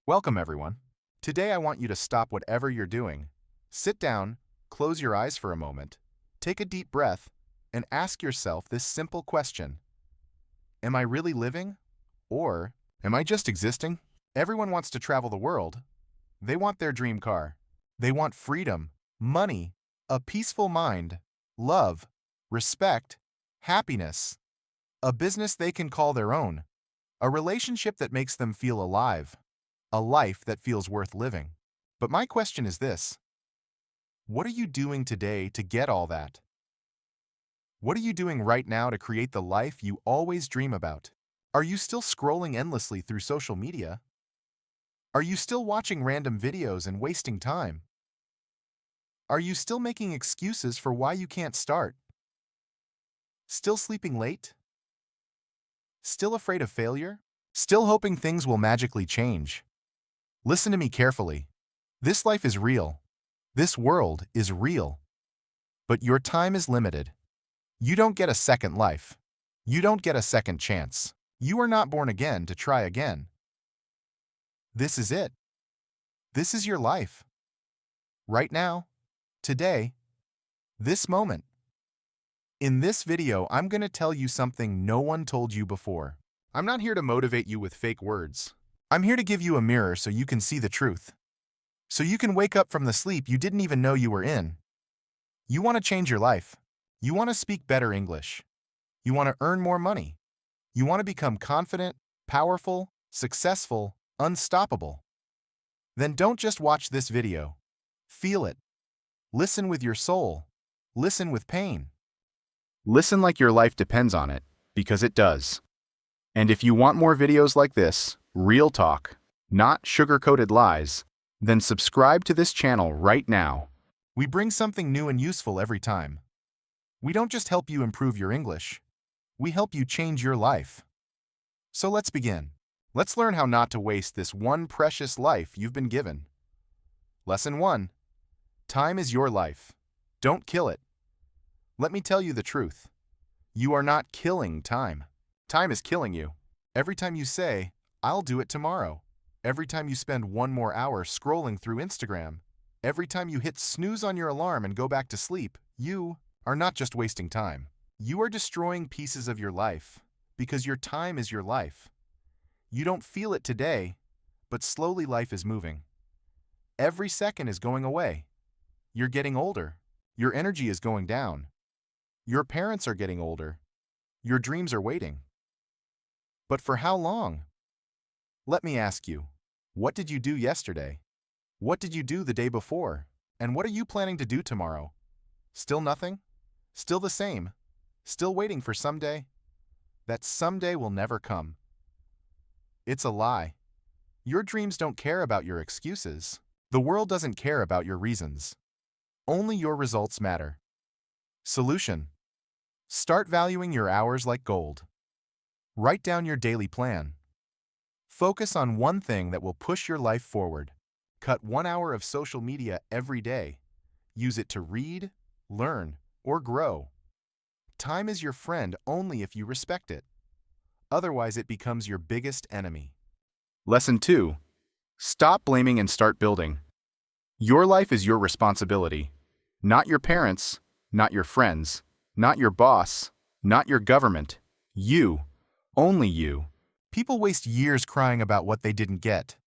Welcome, everyone. Today I want you to stop whatever you're doing. Sit down, close your eyes for a moment, take a deep breath, and ask yourself this simple question. Am I really living? Or am I just existing? Everyone wants to travel the world. They want their dream car. They want freedom, money, a peaceful mind, love, respect, happiness, a business they can call their own, a relationship that makes them feel alive, a life that feels worth living. But my question is this: what are you doing today to get all that? What are you doing right now to create the life you always dream about? Are you still scrolling endlessly through social media? Are you still watching random videos and wasting time? Are you still making excuses for why you can't start? Still sleeping late? Still afraid of failure? Still hoping things will magically change? Listen to me carefully. This life is real. This world is real. But your time is limited. You don't get a second life. You don't get a second chance. You are not born again to try again. This is it. This is your life. Right now, today, this moment. In this video, I'm going to tell you something no one told you before. I'm not here to motivate you with fake words. I'm here to give you a mirror so you can see the truth. So you can wake up from the sleep you didn't even know you were in. You want to change your life. You want to speak better English. You want to earn more money. You want to become confident, powerful, successful, unstoppable. Then don't just watch this video. Feel it. Listen with your soul. Listen with pain. Listen like your life depends on it, because it does. And if you want more videos like this, real talk, not sugar-coated lies, then subscribe to this channel right now. We bring something new and useful every time. We don't just help you improve your English. We help you change your life. So let's begin. Let's learn how not to waste this one precious life you've been given. Lesson 1. Time is your life. Don't kill it. Let me tell you the truth. You are not killing time. Time is killing you. Every time you say, "I'll do it tomorrow," every time you spend one more hour scrolling through Instagram, every time you hit snooze on your alarm and go back to sleep, you are not just wasting time. You are destroying pieces of your life, because your time is your life. You don't feel it today, but slowly life is moving. Every second is going away. You're getting older. Your energy is going down. Your parents are getting older. Your dreams are waiting. But for how long? Let me ask you, what did you do yesterday? What did you do the day before? And what are you planning to do tomorrow? Still nothing? Still the same? Still waiting for someday? That someday will never come. It's a lie. Your dreams don't care about your excuses. The world doesn't care about your reasons. Only your results matter. Solution: start valuing your hours like gold. Write down your daily plan. Focus on one thing that will push your life forward. Cut 1 hour of social media every day. Use it to read, learn, or grow. Time is your friend only if you respect it. Otherwise, it becomes your biggest enemy. Lesson 2. Stop blaming and start building. Your life is your responsibility. Not your parents, not your friends, not your boss, not your government. You. Only you. People waste years crying about what they didn't get.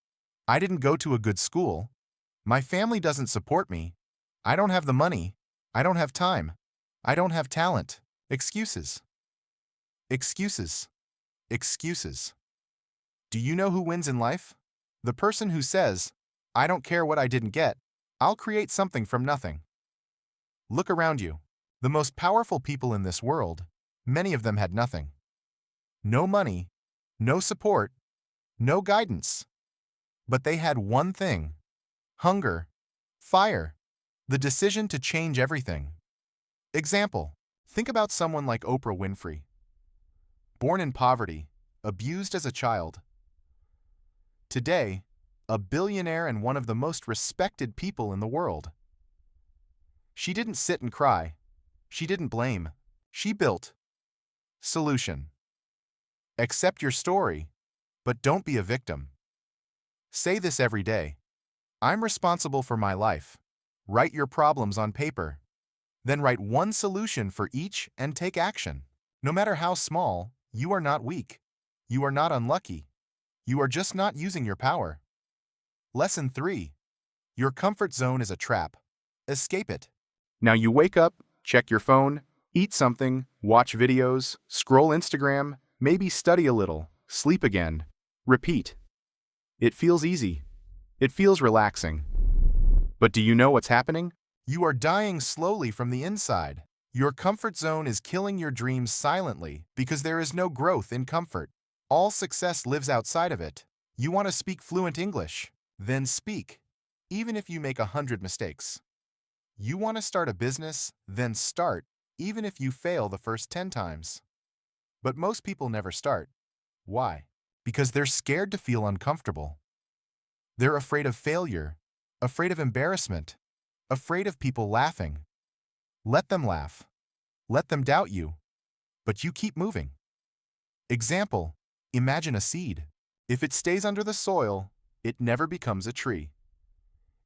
I didn't go to a good school. My family doesn't support me. I don't have the money. I don't have time. I don't have talent. Excuses. Excuses. Excuses. Do you know who wins in life? The person who says, "I don't care what I didn't get. I'll create something from nothing." Look around you. The most powerful people in this world, many of them had nothing. No money, no support, no guidance. But they had one thing: hunger, fire, the decision to change everything. Example: think about someone like Oprah Winfrey. Born in poverty, abused as a child. Today, a billionaire and one of the most respected people in the world. She didn't sit and cry. She didn't blame. She built. Solution: accept your story, but don't be a victim. Say this every day. I'm responsible for my life. Write your problems on paper. Then write one solution for each and take action. No matter how small, you are not weak. You are not unlucky. You are just not using your power. Lesson 3. Your comfort zone is a trap. Escape it. Now you wake up, check your phone, eat something, watch videos, scroll Instagram, maybe study a little, sleep again. Repeat. It feels easy. It feels relaxing. But do you know what's happening? You are dying slowly from the inside. Your comfort zone is killing your dreams silently because there is no growth in comfort. All success lives outside of it. You want to speak fluent English? Then speak, even if you make 100 mistakes. You want to start a business? Then start, even if you fail the first 10 times. But most people never start. Why? Because they're scared to feel uncomfortable. They're afraid of failure, afraid of embarrassment, afraid of people laughing. Let them laugh. Let them doubt you. But you keep moving. Example, imagine a seed. If it stays under the soil, it never becomes a tree.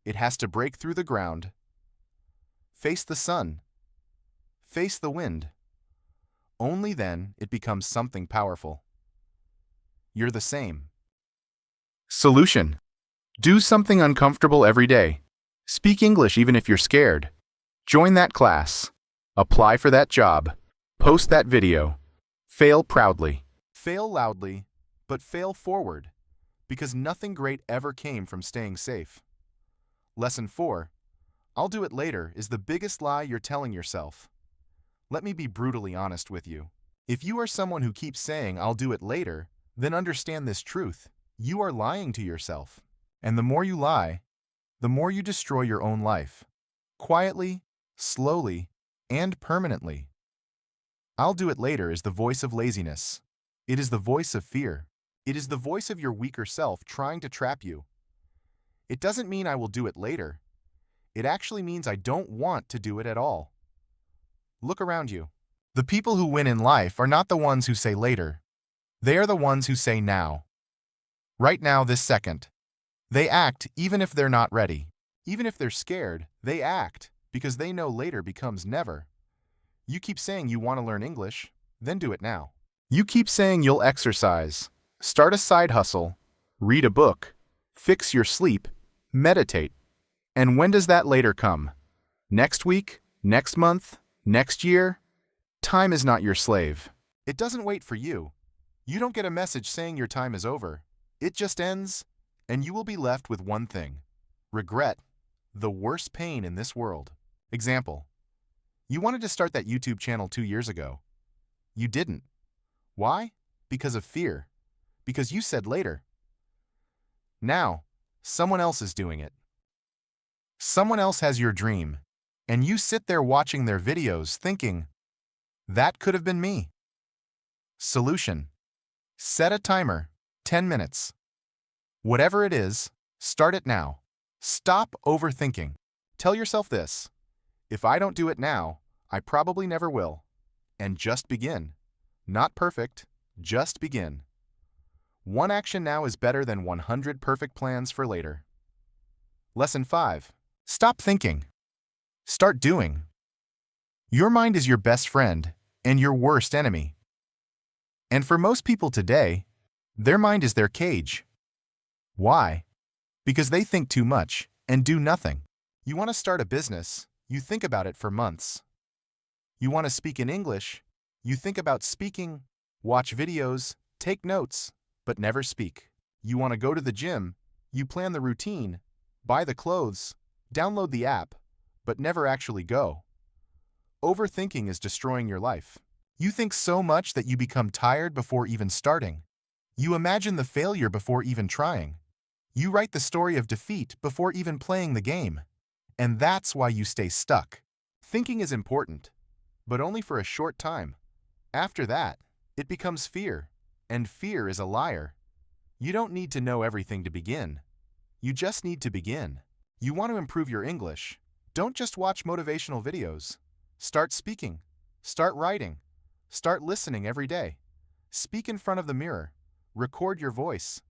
It has to break through the ground, face the sun, face the wind. Only then it becomes something powerful. You're the same. Solution. Do something uncomfortable every day. Speak English even if you're scared. Join that class. Apply for that job. Post that video. Fail proudly. Fail loudly, but fail forward, because nothing great ever came from staying safe. Lesson 4. I'll do it later is the biggest lie you're telling yourself. Let me be brutally honest with you. If you are someone who keeps saying, I'll do it later, then understand this truth. You are lying to yourself. And the more you lie, the more you destroy your own life. Quietly, slowly, and permanently. I'll do it later is the voice of laziness. It is the voice of fear. It is the voice of your weaker self trying to trap you. It doesn't mean I will do it later. It actually means I don't want to do it at all. Look around you. The people who win in life are not the ones who say later. They are the ones who say now. Right now, this second. They act even if they're not ready. Even if they're scared, they act because they know later becomes never. You keep saying you want to learn English, then do it now. You keep saying you'll exercise, start a side hustle, read a book, fix your sleep, meditate. And when does that later come? Next week? Next month? Next year? Time is not your slave. It doesn't wait for you. You don't get a message saying your time is over. It just ends, and you will be left with one thing: regret, the worst pain in this world. Example: you wanted to start that YouTube channel 2 years ago. You didn't. Why? Because of fear. Because you said later. Now, someone else is doing it. Someone else has your dream, and you sit there watching their videos thinking, that could have been me. Solution: set a timer, 10 minutes. Whatever it is, start it now. Stop overthinking. Tell yourself this: if I don't do it now, I probably never will. And just begin. Not perfect, just begin. One action now is better than 100 perfect plans for later. Lesson 5. Stop thinking. Start doing. Your mind is your best friend and your worst enemy. And for most people today, their mind is their cage. Why? Because they think too much and do nothing. You want to start a business, you think about it for months. You want to speak in English, you think about speaking, watch videos, take notes, but never speak. You want to go to the gym, you plan the routine, buy the clothes, download the app, but never actually go. Overthinking is destroying your life. You think so much that you become tired before even starting. You imagine the failure before even trying. You write the story of defeat before even playing the game. And that's why you stay stuck. Thinking is important, but only for a short time. After that, it becomes fear, and fear is a liar. You don't need to know everything to begin. You just need to begin. You want to improve your English. Don't just watch motivational videos. Start speaking. Start writing. Start listening every day. Speak in front of the mirror. Record your voice.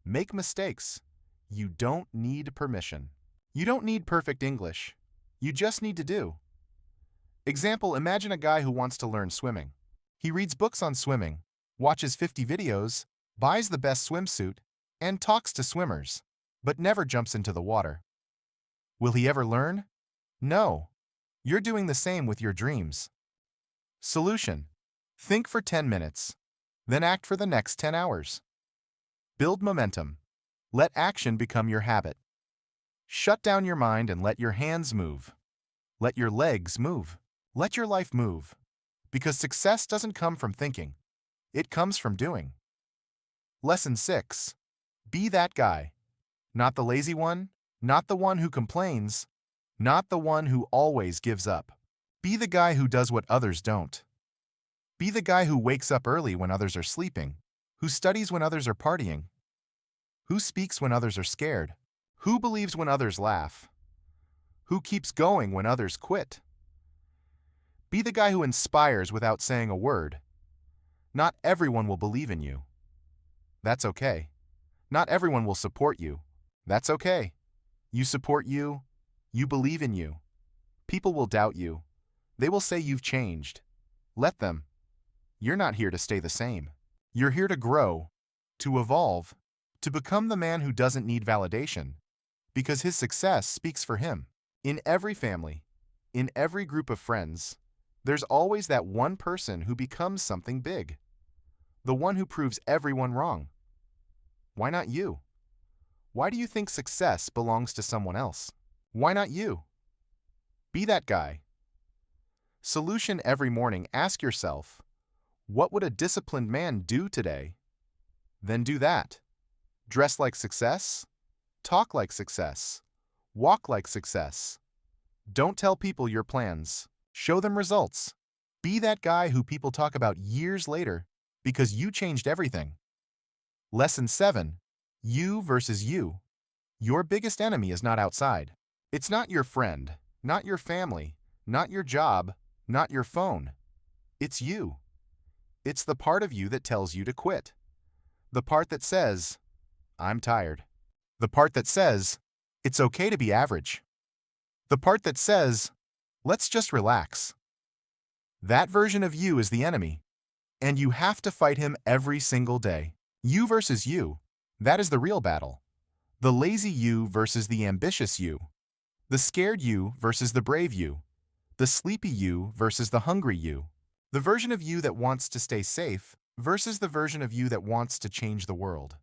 Make mistakes. You don't need permission. You don't need perfect English. You just need to do. Example, imagine a guy who wants to learn swimming. He reads books on swimming, watches 50 videos, buys the best swimsuit, and talks to swimmers, but never jumps into the water. Will he ever learn? No. You're doing the same with your dreams. Solution: think for 10 minutes, then act for the next 10 hours. Build momentum. Let action become your habit. Shut down your mind and let your hands move. Let your legs move. Let your life move. Because success doesn't come from thinking. It comes from doing. Lesson 6. Be that guy. Not the lazy one, not the one who complains, not the one who always gives up. Be the guy who does what others don't. Be the guy who wakes up early when others are sleeping, who studies when others are partying, who speaks when others are scared, who believes when others laugh, who keeps going when others quit. Be the guy who inspires without saying a word. Not everyone will believe in you. That's okay. Not everyone will support you. That's okay. You support you. You believe in you. People will doubt you. They will say you've changed. Let them. You're not here to stay the same. You're here to grow, to evolve, to become the man who doesn't need validation, because his success speaks for him. In every family, in every group of friends, there's always that one person who becomes something big. The one who proves everyone wrong. Why not you? Why do you think success belongs to someone else? Why not you? Be that guy. Solution: every morning, ask yourself, what would a disciplined man do today? Then do that. Dress like success. Talk like success. Walk like success. Don't tell people your plans. Show them results. Be that guy who people talk about years later because you changed everything. Lesson 7. You versus you. Your biggest enemy is not outside. It's not your friend, not your family, not your job, not your phone. It's you. It's the part of you that tells you to quit. The part that says, I'm tired. The part that says, it's okay to be average. The part that says, let's just relax. That version of you is the enemy, and you have to fight him every single day. You versus you. That is the real battle. The lazy you versus the ambitious you. The scared you versus the brave you. The sleepy you versus the hungry you. The version of you that wants to stay safe versus the version of you that wants to change the world.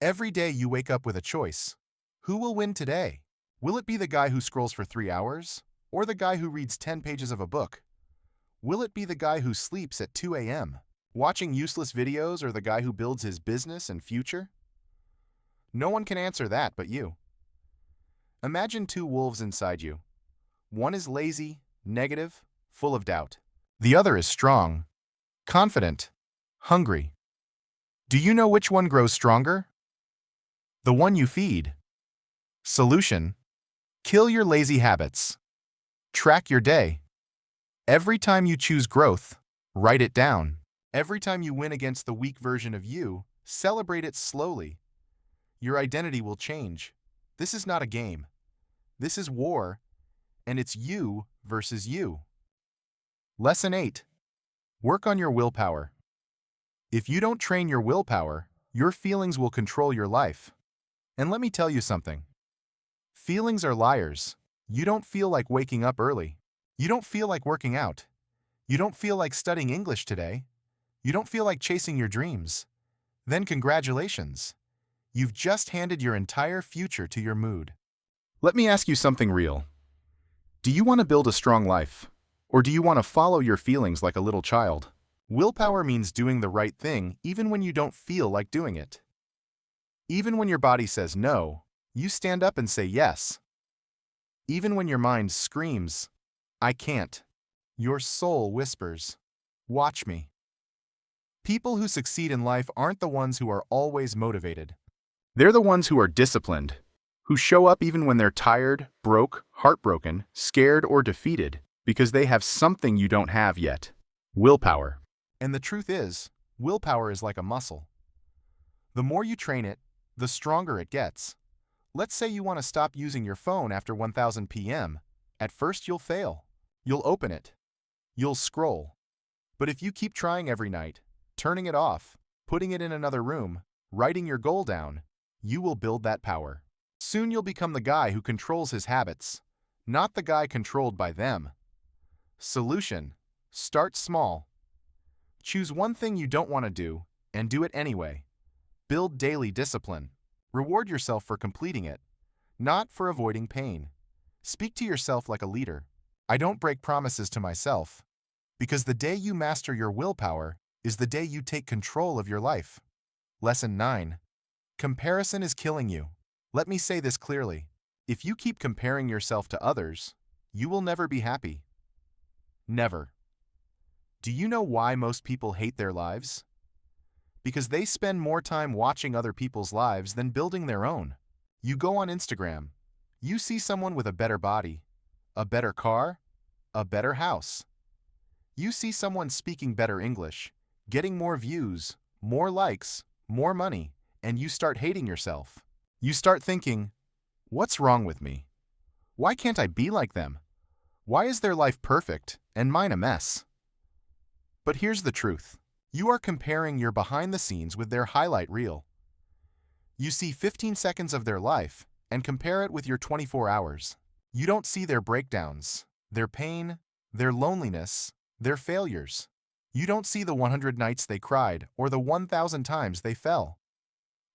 Every day you wake up with a choice. Who will win today? Will it be the guy who scrolls for 3 hours? Or the guy who reads 10 pages of a book? Will it be the guy who sleeps at 2 a.m., watching useless videos, or the guy who builds his business and future? No one can answer that but you. Imagine 2 wolves inside you. One is lazy, negative, full of doubt. The other is strong, confident, hungry. Do you know which one grows stronger? The one you feed. Solution: kill your lazy habits. Track your day. Every time you choose growth, write it down. Every time you win against the weak version of you, celebrate it slowly. Your identity will change. This is not a game. This is war, and it's you versus you. Lesson 8. Work on your willpower. If you don't train your willpower, your feelings will control your life. And let me tell you something. Feelings are liars. You don't feel like waking up early. You don't feel like working out. You don't feel like studying English today. You don't feel like chasing your dreams. Then congratulations. You've just handed your entire future to your mood. Let me ask you something real. Do you want to build a strong life? Or do you want to follow your feelings like a little child? Willpower means doing the right thing even when you don't feel like doing it. Even when your body says no, you stand up and say yes. Even when your mind screams, I can't, your soul whispers, watch me. People who succeed in life aren't the ones who are always motivated. They're the ones who are disciplined, who show up even when they're tired, broke, heartbroken, scared, or defeated, because they have something you don't have yet: willpower. And the truth is, willpower is like a muscle. The more you train it, the stronger it gets. Let's say you want to stop using your phone after 1000 p.m. At first you'll fail. You'll open it. You'll scroll. But if you keep trying every night, turning it off, putting it in another room, writing your goal down, you will build that power. Soon you'll become the guy who controls his habits, not the guy controlled by them. Solution: start small. Choose one thing you don't want to do and do it anyway. Build daily discipline. Reward yourself for completing it, not for avoiding pain. Speak to yourself like a leader. I don't break promises to myself, because the day you master your willpower is the day you take control of your life. Lesson 9. Comparison is killing you. Let me say this clearly. If you keep comparing yourself to others, you will never be happy. Never. Do you know why most people hate their lives? Because they spend more time watching other people's lives than building their own. You go on Instagram. You see someone with a better body, a better car, a better house. You see someone speaking better English, getting more views, more likes, more money, and you start hating yourself. You start thinking, what's wrong with me? Why can't I be like them? Why is their life perfect and mine a mess? But here's the truth. You are comparing your behind the scenes with their highlight reel. You see 15 seconds of their life and compare it with your 24 hours. You don't see their breakdowns, their pain, their loneliness, their failures. You don't see the 100 nights they cried or the 1,000 times they fell.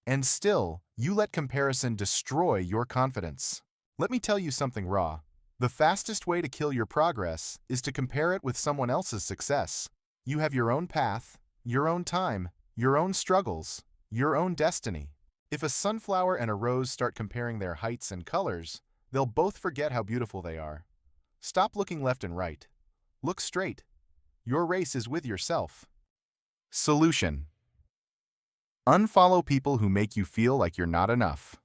And still, you let comparison destroy your confidence. Let me tell you something raw. The fastest way to kill your progress is to compare it with someone else's success. You have your own path, your own time, your own struggles, your own destiny. If a sunflower and a rose start comparing their heights and colors, they'll both forget how beautiful they are. Stop looking left and right. Look straight. Your race is with yourself. Solution: unfollow people who make you feel like you're not enough.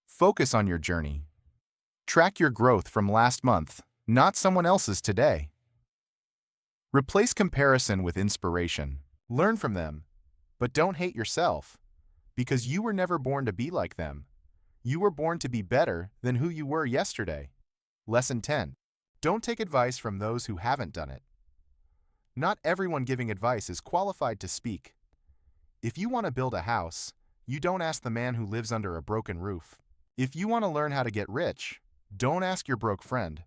Focus on your journey. Track your growth from last month, not someone else's today. Replace comparison with inspiration. Learn from them, but don't hate yourself, because you were never born to be like them. You were born to be better than who you were yesterday. Lesson 10. Don't take advice from those who haven't done it. Not everyone giving advice is qualified to speak. If you want to build a house, you don't ask the man who lives under a broken roof. If you want to learn how to get rich, don't ask your broke friend.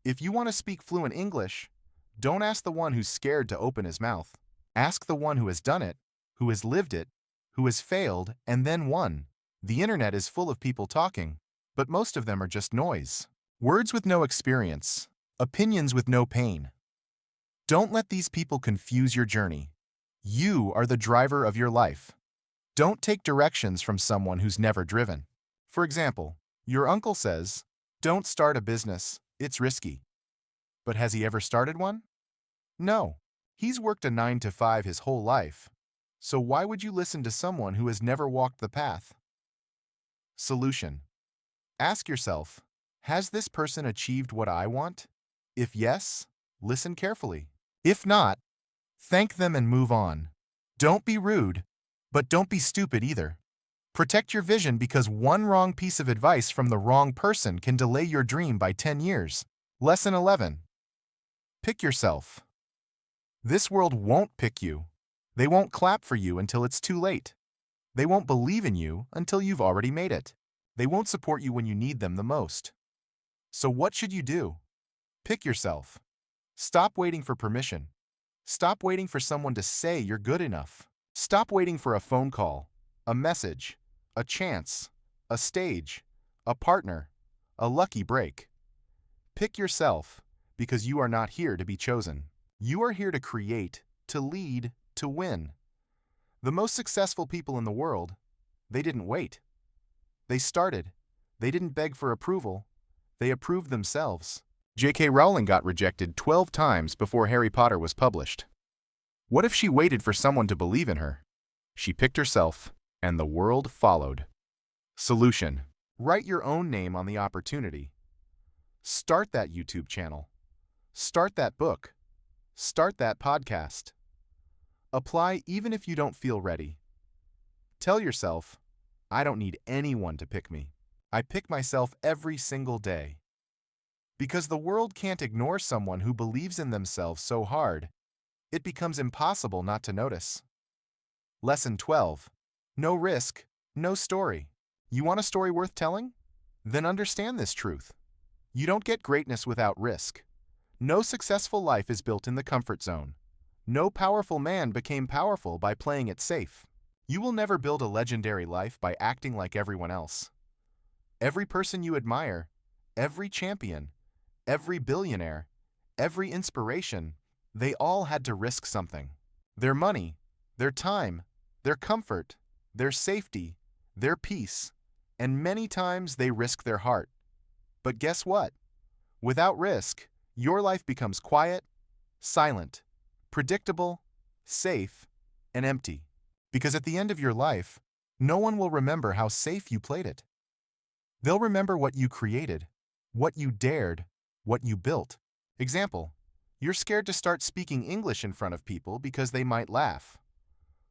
If you want to speak fluent English, don't ask the one who's scared to open his mouth. Ask the one who has done it, who has lived it, who has failed and then won. The internet is full of people talking, but most of them are just noise. Words with no experience, opinions with no pain. Don't let these people confuse your journey. You are the driver of your life. Don't take directions from someone who's never driven. For example, your uncle says, "Don't start a business, it's risky." But has he ever started one? No. He's worked a 9 to 5 his whole life. So why would you listen to someone who has never walked the path? Solution: ask yourself, has this person achieved what I want? If yes, listen carefully. If not, thank them and move on. Don't be rude, but don't be stupid either. Protect your vision, because one wrong piece of advice from the wrong person can delay your dream by 10 years. Lesson 11. Pick yourself. This world won't pick you. They won't clap for you until it's too late. They won't believe in you until you've already made it. They won't support you when you need them the most. So what should you do? Pick yourself. Stop waiting for permission. Stop waiting for someone to say you're good enough. Stop waiting for a phone call, a message, a chance, a stage, a partner, a lucky break. Pick yourself, because you are not here to be chosen. You are here to create, to lead, to win. The most successful people in the world, they didn't wait. They started. They didn't beg for approval. They approved themselves. J.K. Rowling got rejected 12 times before Harry Potter was published. What if she waited for someone to believe in her? She picked herself, and the world followed. Solution: write your own name on the opportunity. Start that YouTube channel. Start that book. Start that podcast. Apply even if you don't feel ready. Tell yourself, I don't need anyone to pick me. I pick myself every single day. Because the world can't ignore someone who believes in themselves so hard, it becomes impossible not to notice. Lesson 12. No risk, no story. You want a story worth telling? Then understand this truth. You don't get greatness without risk. No successful life is built in the comfort zone. No powerful man became powerful by playing it safe. You will never build a legendary life by acting like everyone else. Every person you admire, every champion, every billionaire, every inspiration, they all had to risk something. Their money, their time, their comfort, their safety, their peace, and many times they risk their heart. But guess what? Without risk, your life becomes quiet, silent, predictable, safe, and empty. Because at the end of your life, no one will remember how safe you played it. They'll remember what you created, what you dared, what you built. Example, you're scared to start speaking English in front of people because they might laugh.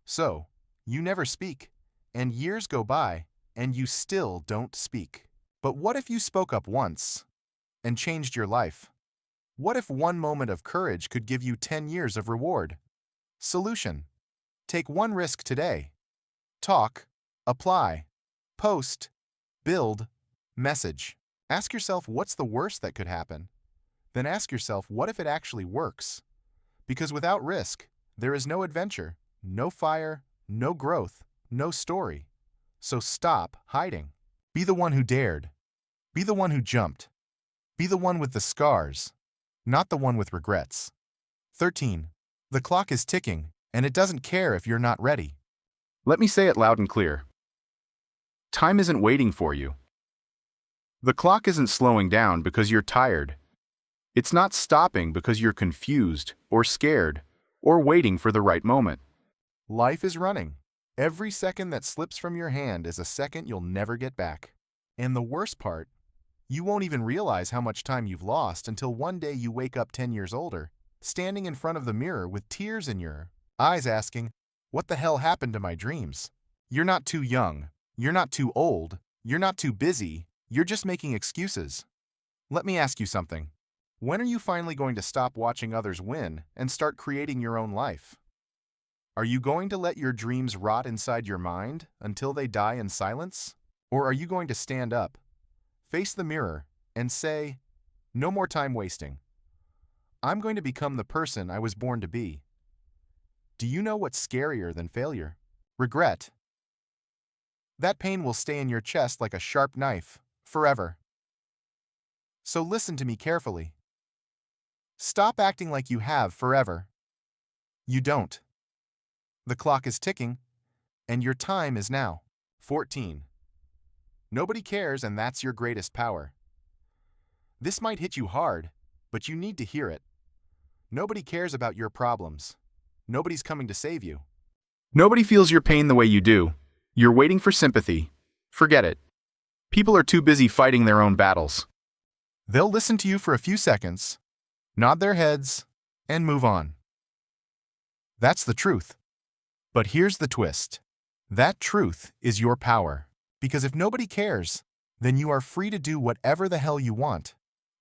So, you never speak, and years go by, and you still don't speak. But what if you spoke up once and changed your life? What if one moment of courage could give you 10 years of reward? Solution: take one risk today. Talk, apply, post, build, message. Ask yourself what's the worst that could happen. Then ask yourself what if it actually works? Because without risk, there is no adventure, no fire, no growth, no story. So stop hiding. Be the one who dared. Be the one who jumped. Be the one with the scars, not the one with regrets. 13. The clock is ticking, and it doesn't care if you're not ready. Let me say it loud and clear. Time isn't waiting for you. The clock isn't slowing down because you're tired. It's not stopping because you're confused or scared or waiting for the right moment. Life is running. Every second that slips from your hand is a second you'll never get back. And the worst part, you won't even realize how much time you've lost until one day you wake up 10 years older, standing in front of the mirror with tears in your eyes asking, "What the hell happened to my dreams?" You're not too young. You're not too old. You're not too busy. You're just making excuses. Let me ask you something. When are you finally going to stop watching others win and start creating your own life? Are you going to let your dreams rot inside your mind until they die in silence? Or are you going to stand up, face the mirror, and say, "No more time wasting. I'm going to become the person I was born to be"? Do you know what's scarier than failure? Regret. That pain will stay in your chest like a sharp knife, forever. So listen to me carefully. Stop acting like you have forever. You don't. The clock is ticking, and your time is now. 14. Nobody cares, and that's your greatest power. This might hit you hard, but you need to hear it. Nobody cares about your problems. Nobody's coming to save you. Nobody feels your pain the way you do. You're waiting for sympathy. Forget it. People are too busy fighting their own battles. They'll listen to you for a few seconds, nod their heads, and move on. That's the truth. But here's the twist. That truth is your power. Because if nobody cares, then you are free to do whatever the hell you want.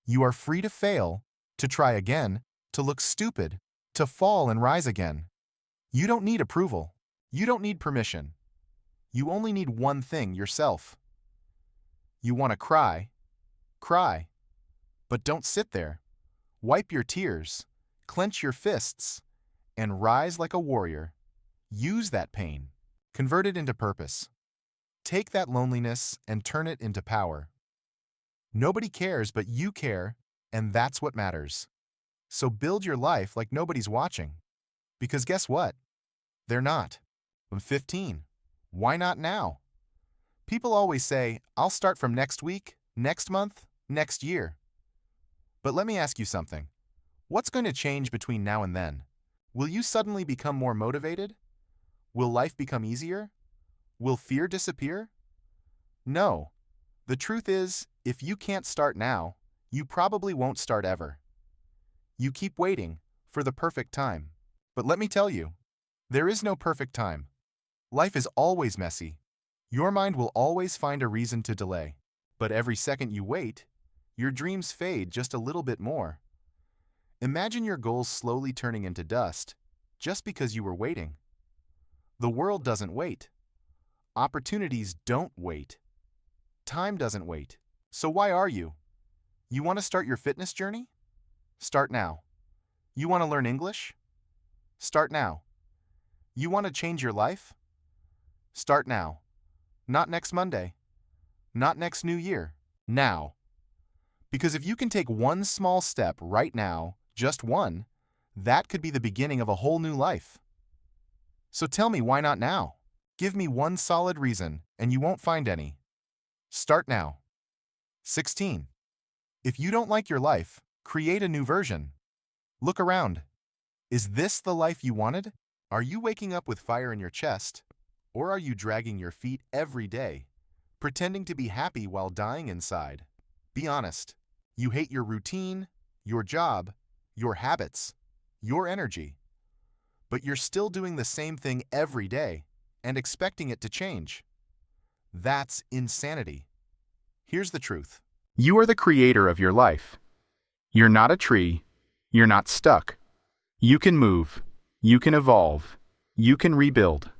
You are free to fail, to try again, to look stupid, to fall and rise again. You don't need approval. You don't need permission. You only need one thing: yourself. You want to cry? Cry. But don't sit there. Wipe your tears, clench your fists, and rise like a warrior. Use that pain. Convert it into purpose. Take that loneliness and turn it into power. Nobody cares, but you care, and that's what matters. So build your life like nobody's watching. Because guess what? They're not. I'm 15. Why not now? People always say, "I'll start from next week, next month, next year." But let me ask you something. What's going to change between now and then? Will you suddenly become more motivated? Will life become easier? Will fear disappear? No. The truth is, if you can't start now, you probably won't start ever. You keep waiting for the perfect time. But let me tell you, there is no perfect time. Life is always messy. Your mind will always find a reason to delay. But every second you wait, your dreams fade just a little bit more. Imagine your goals slowly turning into dust, just because you were waiting. The world doesn't wait. Opportunities don't wait. Time doesn't wait. So why are you? You want to start your fitness journey? Start now. You want to learn English? Start now. You want to change your life? Start now. Not next Monday. Not next New Year. Now. Because if you can take one small step right now, just one, that could be the beginning of a whole new life. So tell me, why not now? Give me one solid reason, and you won't find any. Start now. 16. If you don't like your life, create a new version. Look around. Is this the life you wanted? Are you waking up with fire in your chest? Or are you dragging your feet every day, pretending to be happy while dying inside? Be honest. You hate your routine, your job, your habits, your energy. But you're still doing the same thing every day and expecting it to change. That's insanity. Here's the truth. You are the creator of your life. You're not a tree. You're not stuck. You can move. You can evolve. You can rebuild.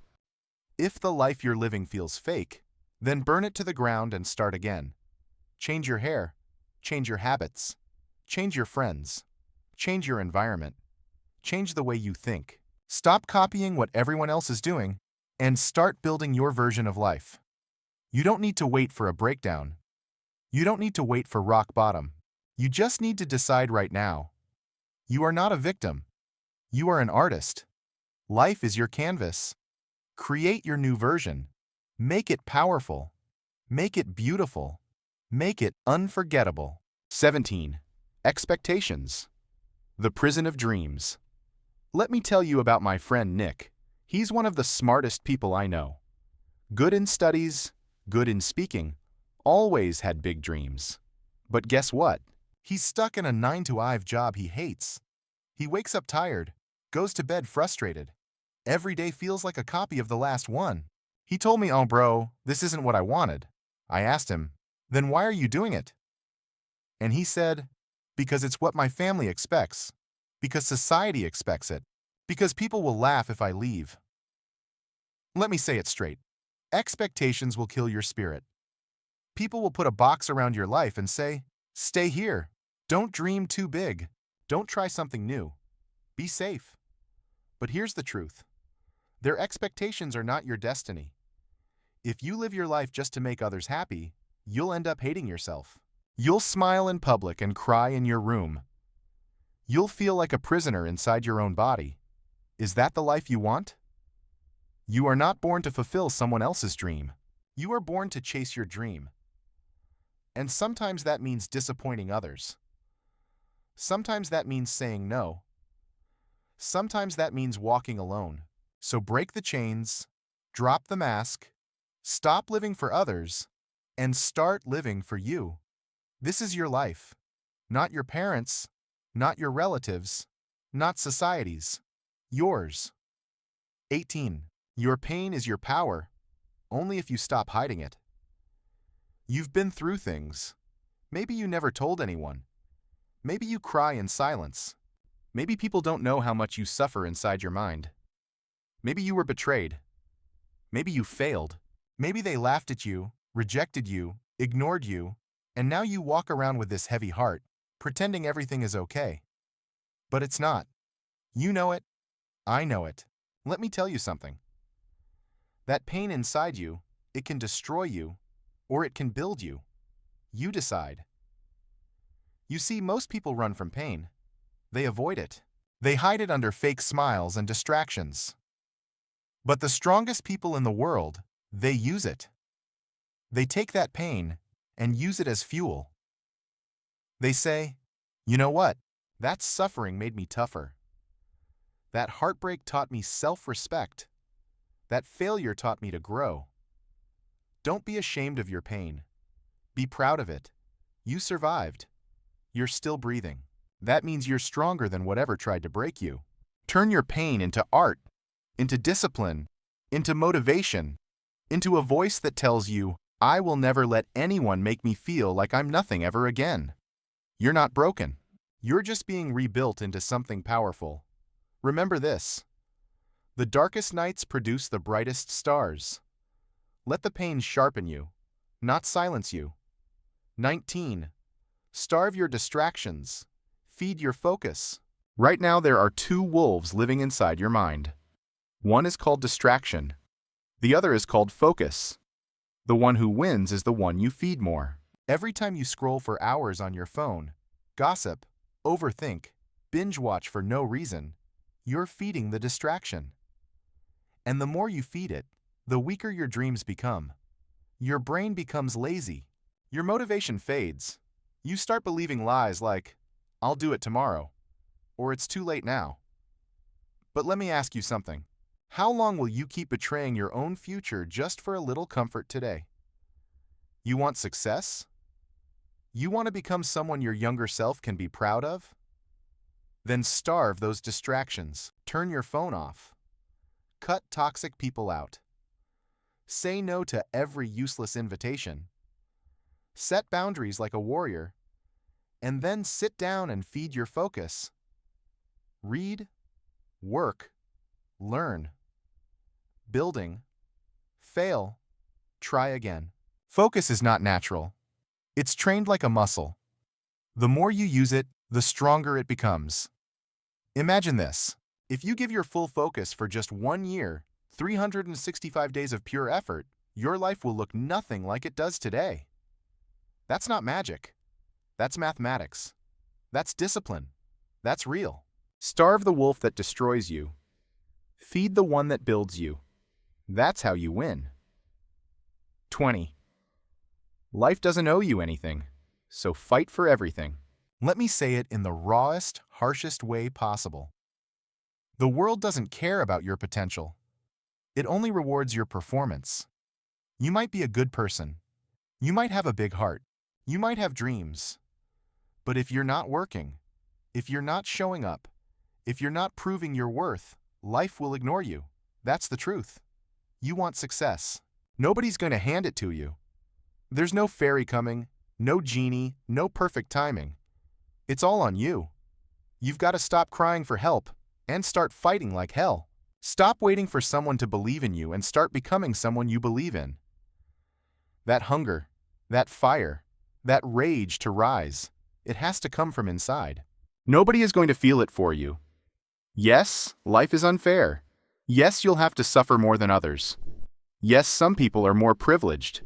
If the life you're living feels fake, then burn it to the ground and start again. Change your hair. Change your habits. Change your friends. Change your environment. Change the way you think. Stop copying what everyone else is doing and start building your version of life. You don't need to wait for a breakdown. You don't need to wait for rock bottom. You just need to decide right now. You are not a victim. You are an artist. Life is your canvas. Create your new version. Make it powerful. Make it beautiful. Make it unforgettable. 17. Expectations. The prison of dreams. Let me tell you about my friend Nick. He's one of the smartest people I know. Good in studies, good in speaking, always had big dreams. But guess what? He's stuck in a 9-to-5 job he hates. He wakes up tired, goes to bed frustrated. Every day feels like a copy of the last one. He told me, "Oh bro, this isn't what I wanted." I asked him, "Then why are you doing it?" And he said, "Because it's what my family expects. Because society expects it. Because people will laugh if I leave." Let me say it straight. Expectations will kill your spirit. People will put a box around your life and say, "Stay here. Don't dream too big. Don't try something new. Be safe." But here's the truth. Their expectations are not your destiny. If you live your life just to make others happy, you'll end up hating yourself. You'll smile in public and cry in your room. You'll feel like a prisoner inside your own body. Is that the life you want? You are not born to fulfill someone else's dream. You are born to chase your dream. And sometimes that means disappointing others. Sometimes that means saying no. Sometimes that means walking alone. So break the chains, drop the mask, stop living for others, and start living for you. This is your life, not your parents', not your relatives', not society's. Yours. 18. Your pain is your power, only if you stop hiding it. You've been through things. Maybe you never told anyone. Maybe you cry in silence. Maybe people don't know how much you suffer inside your mind. Maybe you were betrayed. Maybe you failed. Maybe they laughed at you, rejected you, ignored you, and now you walk around with this heavy heart, pretending everything is okay. But it's not. You know it. I know it. Let me tell you something. That pain inside you, it can destroy you, or it can build you. You decide. You see, most people run from pain. They avoid it. They hide it under fake smiles and distractions. But the strongest people in the world, they use it. They take that pain and use it as fuel. They say, "You know what? That suffering made me tougher. That heartbreak taught me self-respect. That failure taught me to grow." Don't be ashamed of your pain. Be proud of it. You survived. You're still breathing. That means you're stronger than whatever tried to break you. Turn your pain into art, into discipline, into motivation, into a voice that tells you, I will never let anyone make me feel like I'm nothing ever again. You're not broken. You're just being rebuilt into something powerful. Remember this: the darkest nights produce the brightest stars. Let the pain sharpen you, not silence you. 19. Starve your distractions. Feed your focus. Right now, there are two wolves living inside your mind. One is called distraction. The other is called focus. The one who wins is the one you feed more. Every time you scroll for hours on your phone, gossip, overthink, binge watch for no reason, you're feeding the distraction. And the more you feed it, the weaker your dreams become. Your brain becomes lazy. Your motivation fades. You start believing lies like, I'll do it tomorrow, or it's too late now. But let me ask you something. How long will you keep betraying your own future just for a little comfort today? You want success? You want to become someone your younger self can be proud of? Then starve those distractions. Turn your phone off. Cut toxic people out. Say no to every useless invitation. Set boundaries like a warrior. And then sit down and feed your focus. Read, work, learn. Building, fail, try again. Focus is not natural. It's trained like a muscle. The more you use it, the stronger it becomes. Imagine this. If you give your full focus for just 1 year, 365 days of pure effort, your life will look nothing like it does today. That's not magic. That's mathematics. That's discipline. That's real. Starve the wolf that destroys you. Feed the one that builds you. That's how you win. 20. Life doesn't owe you anything, so fight for everything. Let me say it in the rawest, harshest way possible. The world doesn't care about your potential. It only rewards your performance. You might be a good person. You might have a big heart. You might have dreams. But if you're not working, if you're not showing up, if you're not proving your worth, life will ignore you. That's the truth. You want success. Nobody's going to hand it to you. There's no fairy coming, no genie, no perfect timing. It's all on you. You've got to stop crying for help and start fighting like hell. Stop waiting for someone to believe in you and start becoming someone you believe in. That hunger, that fire, that rage to rise, it has to come from inside. Nobody is going to feel it for you. Yes, life is unfair. Yes, you'll have to suffer more than others. Yes, some people are more privileged.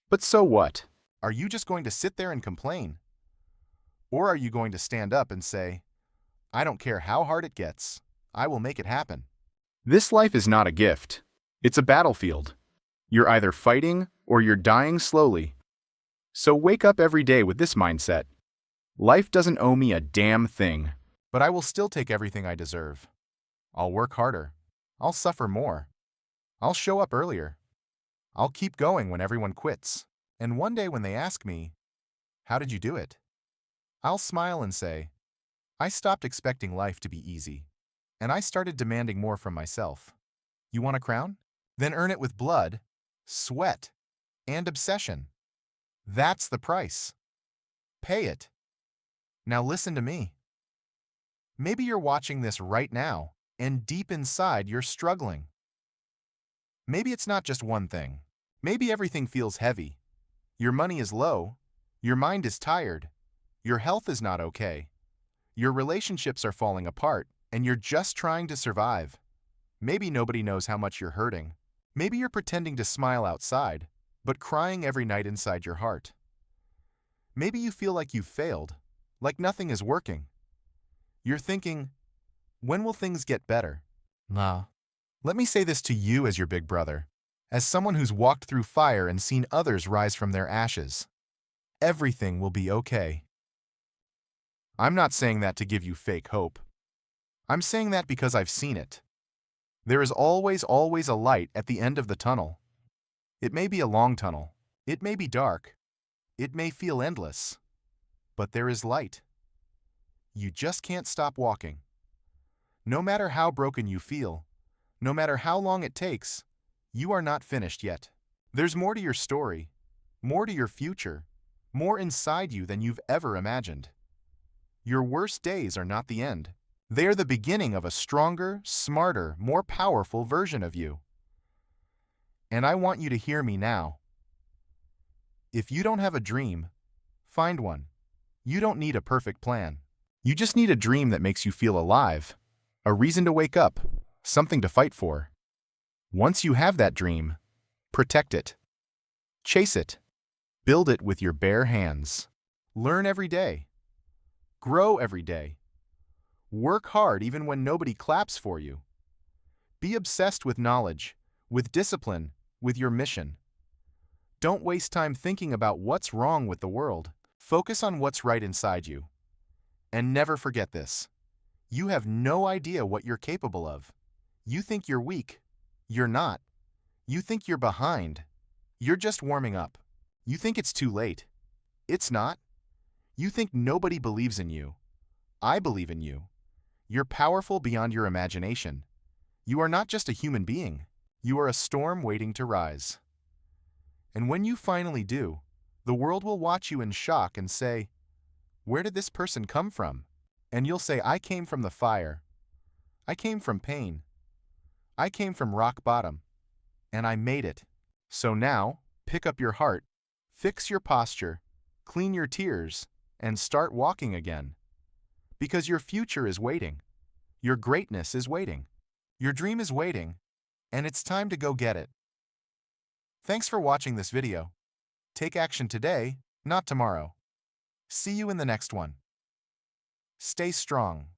But so what? Are you just going to sit there and complain? Or are you going to stand up and say, I don't care how hard it gets, I will make it happen? This life is not a gift. It's a battlefield. You're either fighting or you're dying slowly. So wake up every day with this mindset. Life doesn't owe me a damn thing. But I will still take everything I deserve. I'll work harder. I'll suffer more. I'll show up earlier. I'll keep going when everyone quits. And one day when they ask me, how did you do it? I'll smile and say, I stopped expecting life to be easy. And I started demanding more from myself. You want a crown? Then earn it with blood, sweat, and obsession. That's the price. Pay it. Now listen to me. Maybe you're watching this right now, and deep inside you're struggling. Maybe it's not just one thing. Maybe everything feels heavy. Your money is low. Your mind is tired. Your health is not okay. Your relationships are falling apart, and you're just trying to survive. Maybe nobody knows how much you're hurting. Maybe you're pretending to smile outside, but crying every night inside your heart. Maybe you feel like you've failed, like nothing is working. You're thinking, when will things get better? Nah. Let me say this to you as your big brother, as someone who's walked through fire and seen others rise from their ashes. Everything will be okay. I'm not saying that to give you fake hope. I'm saying that because I've seen it. There is always a light at the end of the tunnel. It may be a long tunnel. It may be dark. It may feel endless. But there is light. You just can't stop walking. No matter how broken you feel, no matter how long it takes, you are not finished yet. There's more to your story, more to your future, more inside you than you've ever imagined. Your worst days are not the end. They are the beginning of a stronger, smarter, more powerful version of you. And I want you to hear me now. If you don't have a dream, find one. You don't need a perfect plan. You just need a dream that makes you feel alive, a reason to wake up, something to fight for. Once you have that dream, protect it. Chase it. Build it with your bare hands. Learn every day. Grow every day. Work hard even when nobody claps for you. Be obsessed with knowledge, with discipline, with your mission. Don't waste time thinking about what's wrong with the world. Focus on what's right inside you. And never forget this. You have no idea what you're capable of. You think you're weak. You're not. You think you're behind. You're just warming up. You think it's too late. It's not. You think nobody believes in you. I believe in you. You're powerful beyond your imagination. You are not just a human being. You are a storm waiting to rise. And when you finally do, the world will watch you in shock and say, "Where did this person come from?" And you'll say, "I came from the fire. I came from pain. I came from rock bottom. And I made it." So now, pick up your heart, fix your posture, clean your tears, and start walking again. Because your future is waiting. Your greatness is waiting. Your dream is waiting, and it's time to go get it. Thanks for watching this video. Take action today, not tomorrow. See you in the next one. Stay strong.